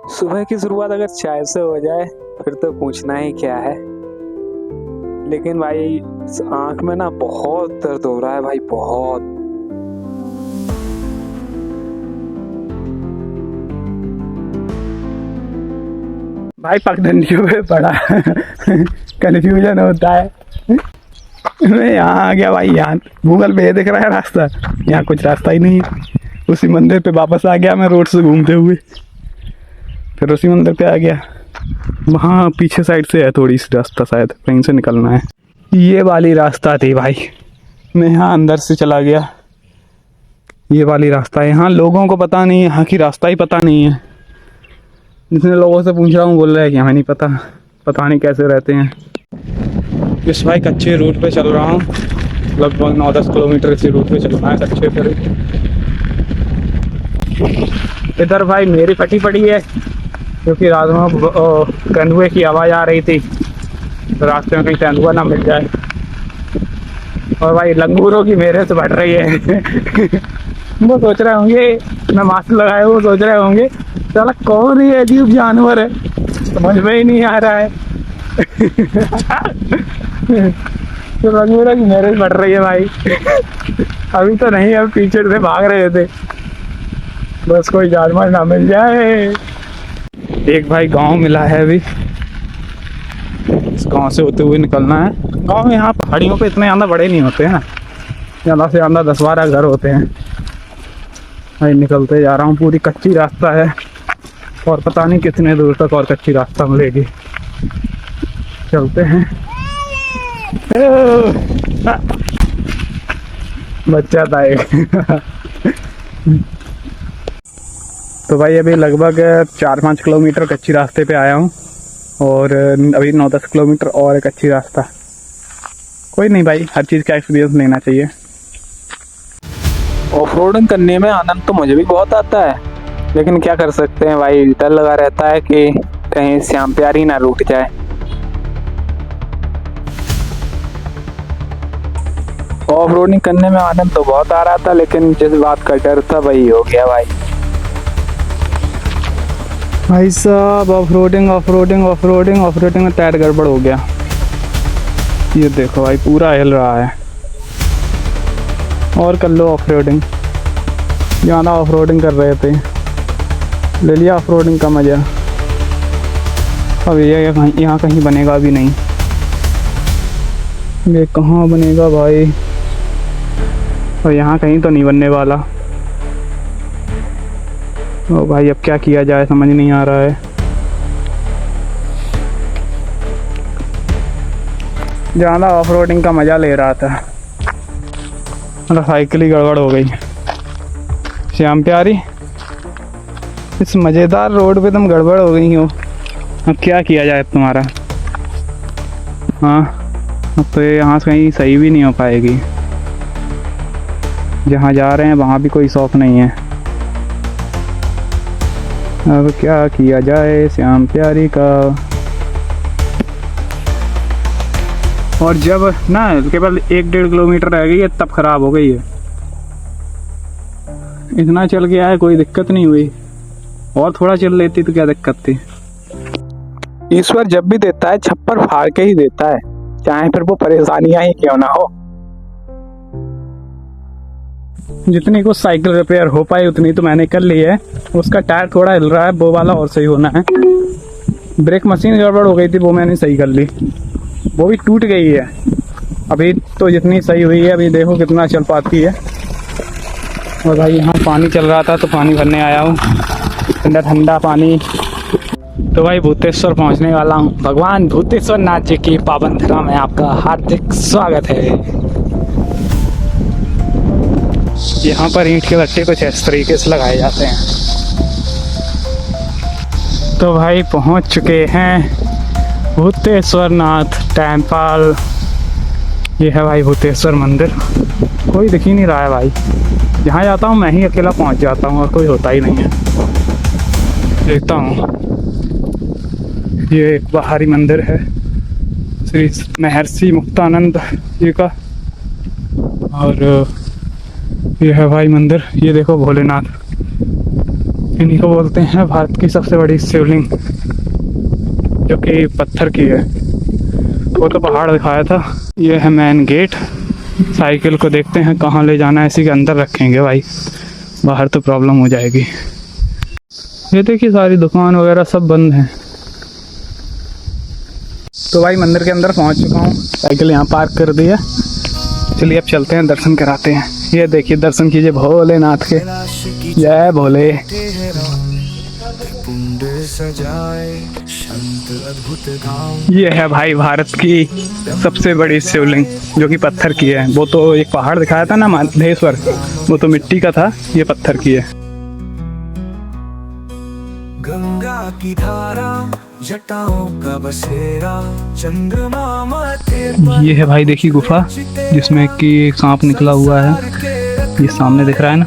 सुबह की शुरुआत अगर चाय से हो जाए फिर तो पूछना ही क्या है। लेकिन भाई इस आंख में ना बहुत दर्द हो रहा है भाई, बहुत। भाई पगडंडियों पे पड़ा कंफ्यूजन होता है। मैं यहाँ आ गया भाई, यहाँ गूगल पे ये दिख रहा है रास्ता, यहाँ कुछ रास्ता ही नहीं है। उसी मंदिर पे वापस आ गया मैं रोड से घूमते हुए, फिर उसी मंदिर पे आ गया। वहाँ पीछे साइड से है थोड़ी सी रास्ता, शायद कहीं से निकलना है। ये वाली रास्ता थी भाई, मैं यहाँ अंदर से चला गया। ये वाली रास्ता है, यहाँ लोगों को पता नहीं है, यहाँ की रास्ता ही पता नहीं है। जितने लोगों से पूछ रहा हूँ बोल रहा है कि हमें नहीं पता, पता नहीं कैसे रहते हैं। इस भाई कच्चे रूट पे चल रहा हूँ, लगभग 9-10 किलोमीटर इसी रूट पे चलना है कच्चे पे। इधर भाई मेरी फटी पड़ी है क्योंकि रात में तेंदुए की आवाज़ आ रही थी, तो रास्ते में कहीं तेंदुआ ना मिल जाए। और भाई लंगूरों की मेरे से बढ़ रही है वो सोच रहे होंगे मैं मास्क लगाए, वो सोच रहे होंगे साला कौन है अजीब जानवर है, समझ में ही नहीं आ रहा है तो लंगूरों की मेरे से बढ़ रही है भाई अभी तो नहीं, अब पीछे से भाग रहे थे, बस कोई जानवर ना मिल जाए। एक भाई गांव मिला है, अभी इस गांव से होते हुए निकलना है। गांव में यहाँ पहाड़ियों पे इतने ज़्यादा बड़े नहीं होते हैं ना, ज़्यादा से ज़्यादा 10-12 घर होते हैं। भाई निकलते जा रहा हूँ, पूरी कच्ची रास्ता है और पता नहीं कितने दूर तक और कच्ची रास्ता मिलेगी। चलते हैं। बच्चा था एक तो भाई अभी लगभग 4-5 किलोमीटर कच्ची रास्ते पे आया हूँ और अभी 9-10 किलोमीटर और एक अच्छी रास्ता। कोई नहीं भाई, हर चीज़ का एक्सपीरियंस लेना चाहिए। ऑफ रोडिंग करने में आनंद तो मुझे भी बहुत आता है, लेकिन क्या कर सकते हैं भाई, डर लगा रहता है कि कहीं श्याम प्यारी ना रुक जाए। ऑफ रोडिंग करने में आनंद तो बहुत आ रहा था, लेकिन जिस बात का डर था वही हो गया भाई। भाई साहब ऑफ रोडिंग में टायर गड़बड़ हो गया। ये देखो भाई पूरा हिल रहा है। और कर लो ऑफ रोडिंग, ज़्यादा ऑफ रोडिंग कर रहे थे, ले लिया ऑफ रोडिंग का मज़ा। अब ये यहाँ कहीं बनेगा भी नहीं, ये कहाँ बनेगा भाई, और यहाँ कहीं तो नहीं बनने वाला। ओ भाई अब क्या किया जाए समझ नहीं आ रहा है। ज़्यादा ऑफ रोडिंग का मज़ा ले रहा था, मतलब साइकिल ही गड़बड़ हो गई। श्याम प्यारी इस मज़ेदार रोड पे तुम गड़बड़ हो गई हो, अब क्या किया जाए तुम्हारा। हाँ अब तो यहाँ से कहीं सही भी नहीं हो पाएगी, जहाँ जा रहे हैं वहाँ भी कोई शौक नहीं है। अब क्या किया जाए श्याम प्यारी का। और जब ना केवल 1-1.5 किलोमीटर रह गई है तब खराब हो गई है। इतना चल गया है कोई दिक्कत नहीं हुई, और थोड़ा चल लेती तो क्या दिक्कत थी। ईश्वर जब भी देता है छप्पर फाड़ के ही देता है, चाहे फिर वो परेशानियां ही क्यों ना हो। जितनी कुछ साइकिल रिपेयर हो पाई उतनी तो मैंने कर ली है। उसका टायर थोड़ा हिल रहा है, वो वाला और सही होना है। ब्रेक मशीन गड़बड़ हो गई थी, वो मैंने सही कर ली, वो भी टूट गई है। अभी तो जितनी सही हुई है, अभी देखो कितना चल पाती है। और भाई यहाँ पानी चल रहा था तो पानी भरने आया हूँ, ठंडा ठंडा पानी। तो भाई भूतेश्वर पहुँचने वाला हूँ। भगवान भूतेश्वर नाथ जी की पावन धरा में आपका हार्दिक स्वागत है। यहाँ पर ईंट के भट्टे कुछ इस तरीके से लगाए जाते हैं। तो भाई पहुँच चुके हैं भूतेश्वर नाथ टेम्पल। ये है भाई भूतेश्वर मंदिर, कोई दिख ही नहीं रहा है भाई। जहाँ जाता हूँ मैं ही अकेला पहुँच जाता हूँ और कोई होता ही नहीं है। देखता हूँ, ये एक बाहरी मंदिर है श्री महर्षि मुक्तानंद जी का, और ये है भाई मंदिर। ये देखो भोलेनाथ, इन्हीं को बोलते हैं भारत की सबसे बड़ी शिवलिंग, जो कि पत्थर की है। वो तो पहाड़ दिखाया था। ये है मेन गेट। साइकिल को देखते हैं कहाँ ले जाना है, इसी के अंदर रखेंगे भाई, बाहर तो प्रॉब्लम हो जाएगी। ये देखिए सारी दुकान वगैरह सब बंद हैं। तो भाई मंदिर के अंदर पहुंच चुका हूँ, साइकिल यहाँ पार्क कर दी है। चलिए अब चलते हैं, दर्शन कराते हैं। ये देखिए दर्शन कीजिए भोलेनाथ के। जय भोले। ये है भाई भारत की सबसे बड़ी शिवलिंग, जो कि पत्थर की है। वो तो एक पहाड़ दिखाया था ना महेश्वर, वो तो मिट्टी का था, ये पत्थर की है। गंगा की धारा जटाओं का बसेरा, चंद्रमा माथे। ये है भाई देखिए गुफा, जिसमें कि एक सांप निकला हुआ है, ये सामने दिख रहा है ना।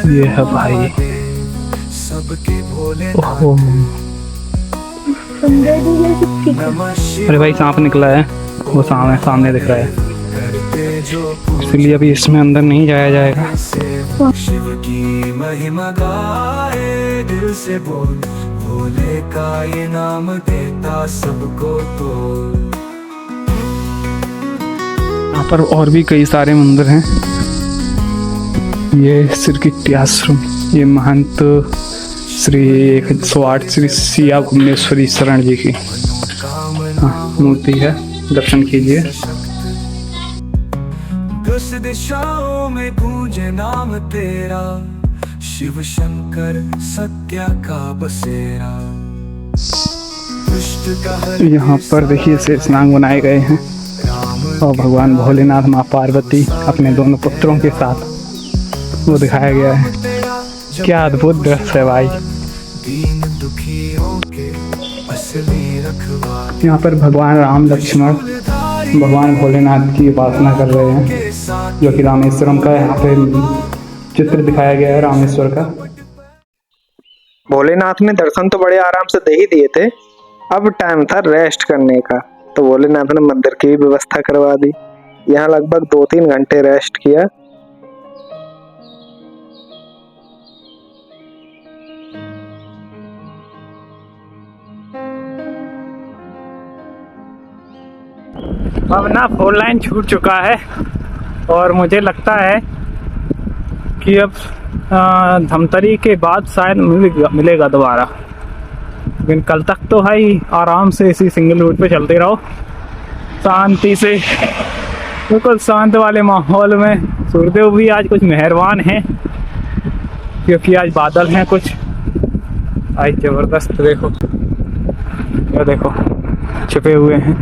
ये है भाई, सबके भोले। ओहो, अरे भाई सांप निकला है, वो सामने दिख रहा है, इसलिए अभी इसमें अंदर नहीं जाया जाएगा। शिव की महिमा गाए दिल से बोल, भोले का ये नाम देता सबको तोल। यहाँ पर और भी कई सारे मंदिर हैं। ये श्रीकीर्ति आश्रम, ये महंत श्री 108 श्री सिया भुवनेश्वरी शरण जी की मूर्ति है, दर्शन कीजिए। दस दिशाओं में गूंजे नाम तेरा, शिव शंकर सत्या का बसेरा। यहाँ पर देखिए शेषनाग बनाए गए हैं और भगवान भोलेनाथ माँ पार्वती अपने दोनों पुत्रों के साथ वो दिखाया गया है। क्या अद्भुत दृश्य है भाई। यहाँ पर भगवान राम लक्ष्मण भगवान भोलेनाथ की उपासना कर रहे हैं, जो कि रामेश्वरम का यहाँ पे चित्र दिखाया गया है, रामेश्वर का। भोलेनाथ ने दर्शन तो बड़े आराम से दे ही दिए थे, अब टाइम था रेस्ट करने का, तो भोलेनाथ ने मंदिर की भी व्यवस्था करवा दी। यहाँ लगभग 2-3 घंटे रेस्ट किया। अब ना 4 लाइन छूट चुका है और मुझे लगता है कि अब धमतरी के बाद शायद मिलेगा दोबारा, लेकिन कल तक तो भाई आराम से इसी सिंगल रूट पे चलते रहो, शांति से, बिल्कुल शांत वाले माहौल में। सूर्यदेव भी आज कुछ मेहरबान हैं, क्योंकि आज बादल हैं कुछ आज ज़बरदस्त। देखो ये देखो छिपे हुए हैं,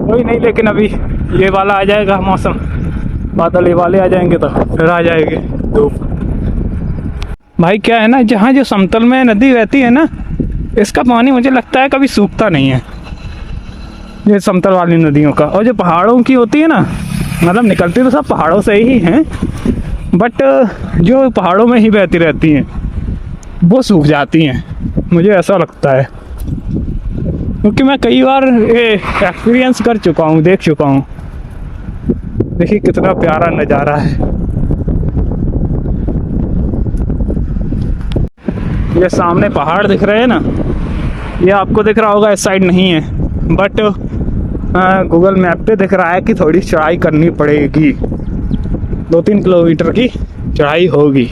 कोई नहीं, लेकिन अभी ये वाला आ जाएगा मौसम, बादल ये वाले आ जाएंगे तो फिर आ जाएगी धूप। भाई क्या है ना, जहाँ जो समतल में नदी रहती है ना, इसका पानी मुझे लगता है कभी सूखता नहीं है, ये समतल वाली नदियों का। और जो पहाड़ों की होती है ना, मतलब निकलती तो सब पहाड़ों से ही हैं, बट जो पहाड़ों में ही बहती रहती हैं वो सूख जाती हैं, मुझे ऐसा लगता है, क्योंकि मैं कई बार ये एक्सपीरियंस कर चुका हूँ, देख चुका हूँ। देखिए कितना प्यारा नज़ारा है। ये सामने पहाड़ दिख रहे हैं ना, ये आपको दिख रहा होगा, इस साइड नहीं है, बट गूगल मैप पे दिख रहा है कि थोड़ी चढ़ाई करनी पड़ेगी, 2-3 किलोमीटर की चढ़ाई होगी।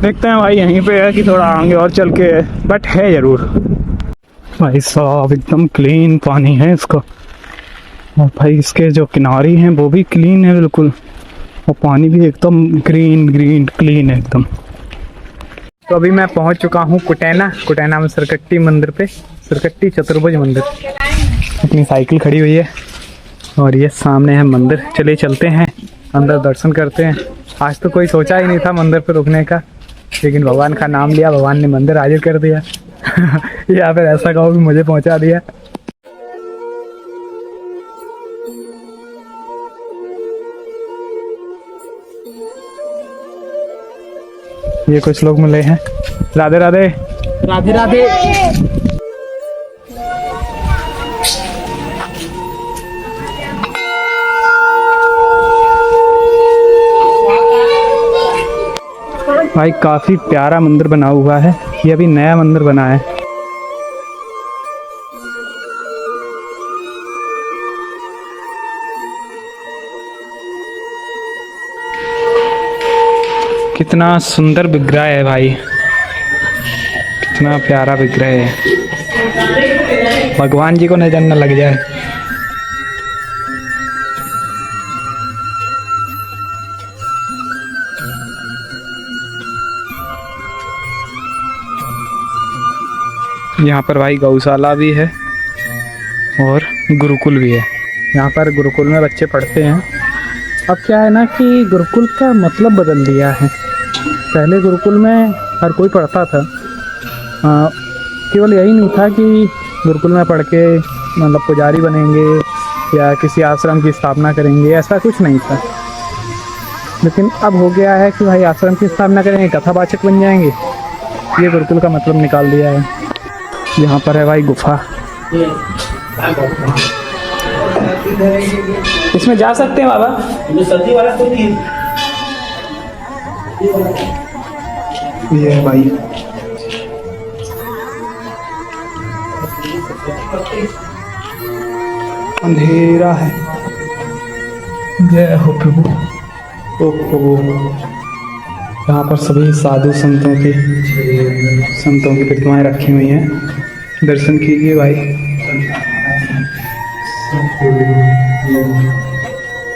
देखते हैं भाई, यहीं पे है कि थोड़ा आगे और चल के है, बट है ज़रूर। भाई साहब एकदम क्लीन पानी है इसका, और भाई इसके जो किनारे हैं वो भी क्लीन है बिल्कुल, और पानी भी एकदम ग्रीन क्लीन है एकदम। तो अभी मैं पहुंच चुका हूं कुटैना में सरकट्टी मंदिर पे, सरकट्टी चतुर्भुज मंदिर। अपनी साइकिल खड़ी हुई है और ये सामने है मंदिर। चलिए चलते हैं अंदर, दर्शन करते हैं। आज तो कोई सोचा ही नहीं था मंदिर पे रुकने का, लेकिन भगवान का नाम लिया, भगवान ने मंदिर हाजिर कर दिया। या फिर ऐसा कहो कि मुझे पहुंचा दिया। ये कुछ लोग मिले हैं। राधे राधे। राधे राधे। भाई काफ़ी प्यारा मंदिर बना हुआ है, ये अभी नया मंदिर बना है। कितना सुंदर विग्रह है भाई, कितना प्यारा विग्रह है। भगवान जी को नजर न लग जाए। यहाँ पर भाई गौशाला भी है और गुरुकुल भी है। यहाँ पर गुरुकुल में बच्चे पढ़ते हैं। अब क्या है ना कि गुरुकुल का मतलब बदल दिया है। पहले गुरुकुल में हर कोई पढ़ता था, केवल यही नहीं था कि गुरुकुल में पढ़ के मतलब पुजारी बनेंगे या किसी आश्रम की स्थापना करेंगे, ऐसा कुछ नहीं था। लेकिन अब हो गया है कि भाई आश्रम की स्थापना करेंगे, कथावाचक बन जाएंगे। ये गुरुकुल का मतलब निकाल दिया है। यहाँ पर है भाई गुफा, इसमें जा सकते हैं बाबा? वाला कोई नहीं। ये है भाई, अंधेरा है। जय हो प्रभु। ओ प्रभु, यहाँ पर सभी साधु संतों की प्रतिमाएं रखी हुई हैं, दर्शन कीजिए भाई।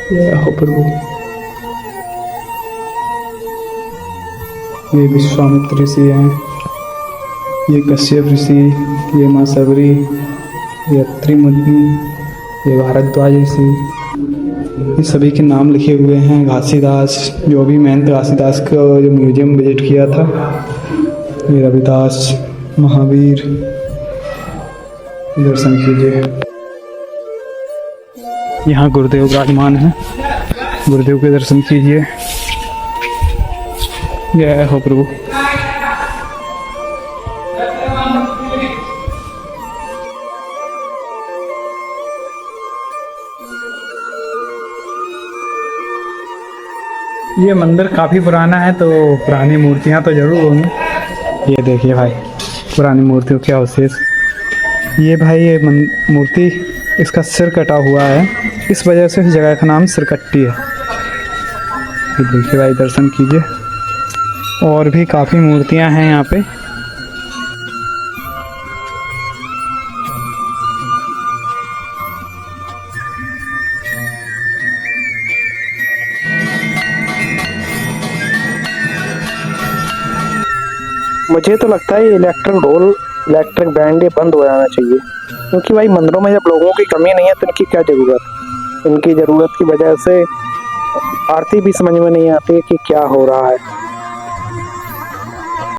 जय हो प्रभु। ये विश्वामित्र ऋषि हैं, ये कश्यप ऋषि, ये माँ सबरी, ये अत्रि मुनि, ये भारद्वाज ऋषि, ये सभी के नाम लिखे हुए हैं। घासीदास, जो भी महंत घासीदास का जो म्यूजियम विजिट किया था, ये रविदास, महावीर, दर्शन कीजिए। यहाँ गुरुदेव विराजमान है, गुरुदेव के दर्शन कीजिए। जय हो प्रभु। ये मंदिर काफ़ी पुराना है, तो पुरानी मूर्तियाँ तो जरूर होंगी। ये देखिए भाई, पुरानी मूर्तियों के अवशेष। ये भाई ये मूर्ति, इसका सिर कटा हुआ है, इस वजह से इस जगह का नाम सिरकट्टी है। ये देखिए भाई, दर्शन कीजिए। और भी काफ़ी मूर्तियाँ हैं यहाँ पे। मुझे तो लगता है ये इलेक्ट्रिक बैंड ये बंद हो जाना चाहिए, क्योंकि भाई मंदिरों में जब लोगों की कमी नहीं है तो इनकी क्या ज़रूरत। इनकी ज़रूरत की वजह से आरती भी समझ में नहीं आती है कि क्या हो रहा है।